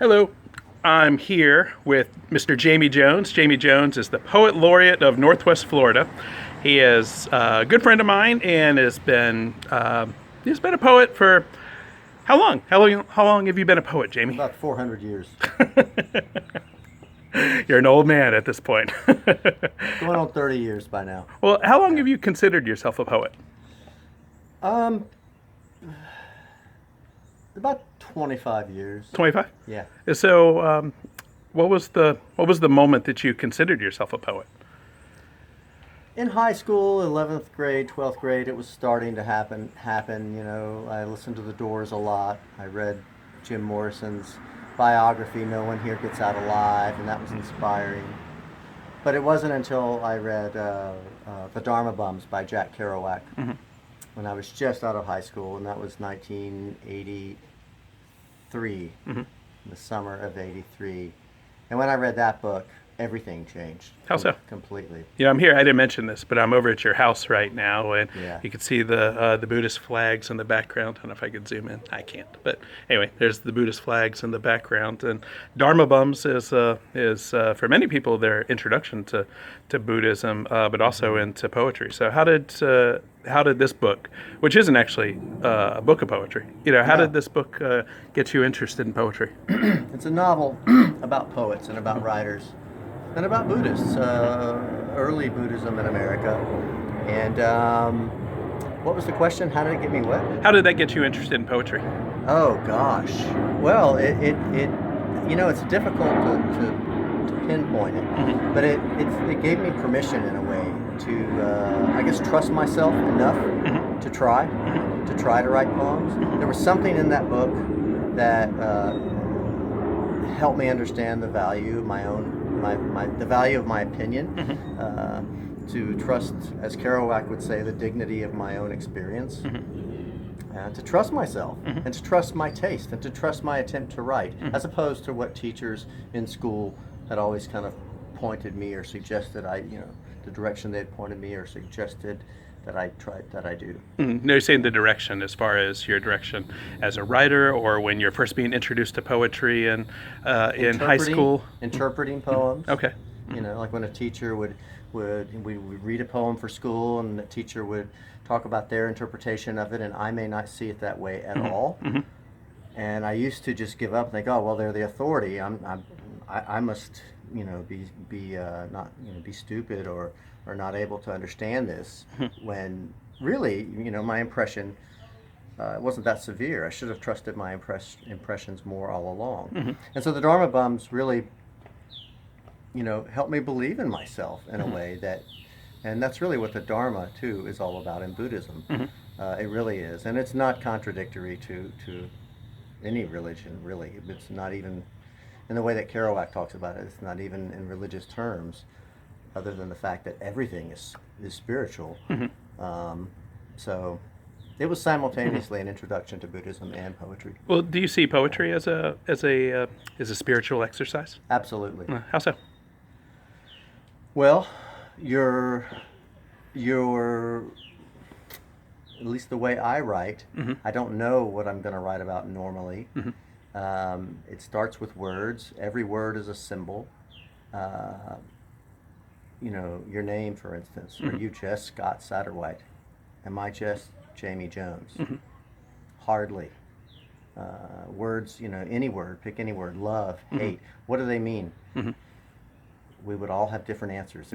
Hello, I'm here with Mr. Jamey Jones. Jamey Jones is the Poet Laureate of Northwest Florida. He is a good friend of mine and he's been a poet for how long? How long have you been a poet, Jamey? About 400 years. You're an old man at this point. Going on 30 years by now. Well, how long have you considered yourself a poet? Um, about 25 years. 25? Yeah. So, what was the moment that you considered yourself a poet? In high school, 11th grade, 12th grade, it was starting to happen. I listened to The Doors a lot. I read Jim Morrison's biography, No One Here Gets Out Alive, and that was inspiring. But it wasn't until I read The Dharma Bums by Jack Kerouac when I was just out of high school, and that was 1983, the summer of 83. And when I read that book, everything changed. How so? Completely. You know, I'm here. I didn't mention this, but I'm over at your house right now, and Yeah. you can see the Buddhist flags in the background. I don't know if I could zoom in. I can't, but anyway, there's the Buddhist flags in the background. And Dharma Bums is for many people their introduction to Buddhism, but also into poetry. So how did this book, which isn't actually a book of poetry, how did this book get you interested in poetry? It's a novel about poets and about writers and about Buddhists, early Buddhism in America. And what was the question? How did it get me what? How did that get you interested in poetry? Oh gosh. Well, it's difficult to pinpoint it, but it gave me permission in a way to, I guess, trust myself enough to try to write poems. There was something in that book that helped me understand the value of my own, the value of my opinion, to trust, as Kerouac would say, the dignity of my own experience, to trust myself, and to trust my taste, and to trust my attempt to write, as opposed to what teachers in school had always kind of pointed me or suggested the direction they had pointed me or suggested that I do. No, you're saying the direction as far as your direction as a writer, or when you're first being introduced to poetry in high school? Interpreting poems. Okay. Like when a teacher would read a poem for school, and the teacher would talk about their interpretation of it, and I may not see it that way at all. And I used to just give up and think, oh well, they're the authority. I must be stupid or not able to understand this, when really my impression wasn't that severe. I should have trusted my impressions more all along. And so the Dharma Bums really helped me believe in myself in a way and that's really what the Dharma too is all about in Buddhism. It really is, and it's not contradictory to any religion, really. It's not even in the way that Kerouac talks about it. It's not even in religious terms, other than the fact that everything is spiritual. So it was simultaneously an introduction to Buddhism and poetry. Well, do you see poetry as a spiritual exercise? Absolutely. How so? Well, your at least the way I write, I don't know what I'm going to write about normally. It starts with words. Every word is a symbol. Your name, for instance. Are you just Scott Satterwhite? Am I just Jamey Jones? Hardly. Words, any word, pick any word. Love, hate. What do they mean? We would all have different answers.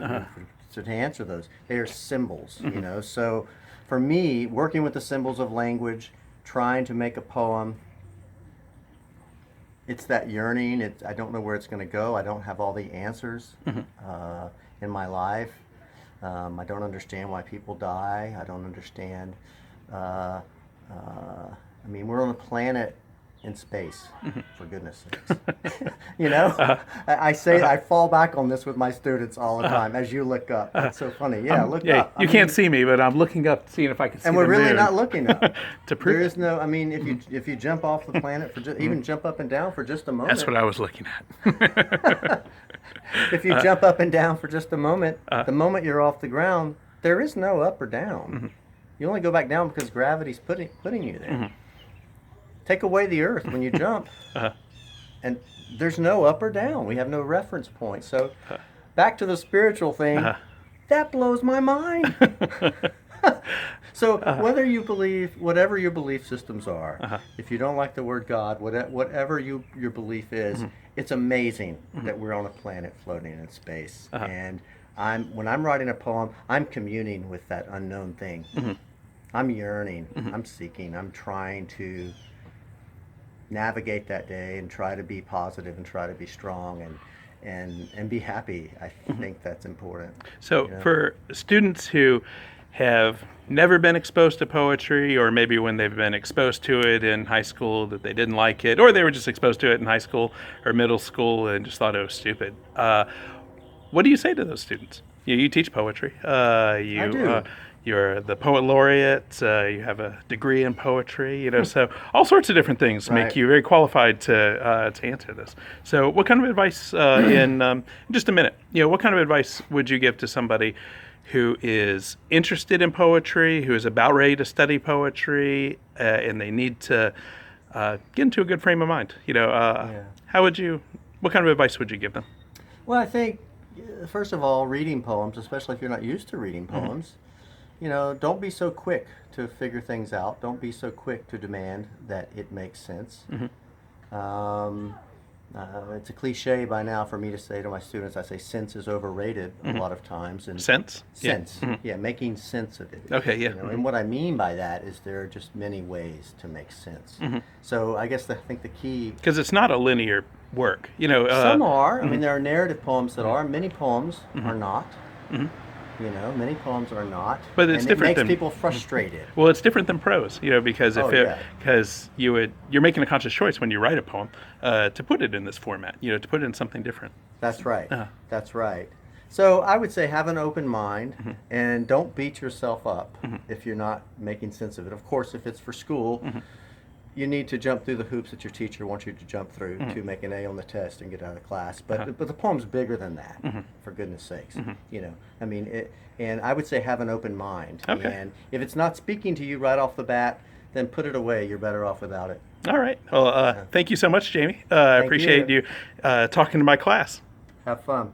So to answer those, they are symbols, So for me, working with the symbols of language, trying to make a poem, it's that yearning. I don't know where it's going to go. I don't have all the answers in my life. I don't understand why people die. I don't understand. We're on a planet in space, for goodness sakes. I fall back on this with my students all the time. As you look up, it's so funny. Yeah, look up. You can't see me, but I'm looking up, seeing if I can see. And we're really not looking up. To prove there is no. If you jump off the planet for even jump up and down for just a moment. That's what I was looking at. If you jump up and down for just a moment, the moment you're off the ground, there is no up or down. You only go back down because gravity's putting you there. Take away the earth when you jump, and there's no up or down. We have no reference point. So back to the spiritual thing, that blows my mind. So whether you believe, whatever your belief systems are, if you don't like the word God, whatever your belief is, it's amazing that we're on a planet floating in space. And when I'm writing a poem, I'm communing with that unknown thing. I'm yearning, I'm seeking, I'm trying to navigate that day and try to be positive and try to be strong and be happy. I think that's important. So for students who have never been exposed to poetry, or maybe when they've been exposed to it in high school that they didn't like it, or they were just exposed to it in high school or middle school and just thought it was stupid, what do you say to those students? You teach poetry. I do. You're the poet laureate. You have a degree in poetry. So all sorts of different things make you very qualified to answer this. So, what kind of advice in just a minute? What kind of advice would you give to somebody who is interested in poetry, who is about ready to study poetry, and they need to get into a good frame of mind? How would you? What kind of advice would you give them? Well, I think first of all, reading poems, especially if you're not used to reading poems. Don't be so quick to figure things out. Don't be so quick to demand that it makes sense. It's a cliche by now for me to say to my students, I say sense is overrated a lot of times. And sense? Sense, yeah, making sense of it. Okay, yeah. And what I mean by that is there are just many ways to make sense. So I guess I think the key... Because it's not a linear work. Some are. I mean, there are narrative poems that are. Many poems are not. Many poems are not. But it's different. It makes people frustrated. Well, it's different than prose, because because you're making a conscious choice when you write a poem to put it in this format, to put it in something different. That's right. That's right. So I would say have an open mind and don't beat yourself up if you're not making sense of it. Of course, if it's for school, you need to jump through the hoops that your teacher wants you to jump through to make an A on the test and get out of class. But the poem's bigger than that, for goodness sakes. And I would say have an open mind. Okay. And if it's not speaking to you right off the bat, then put it away. You're better off without it. All right. Well, thank you so much, Jamey. I appreciate you talking to my class. Have fun.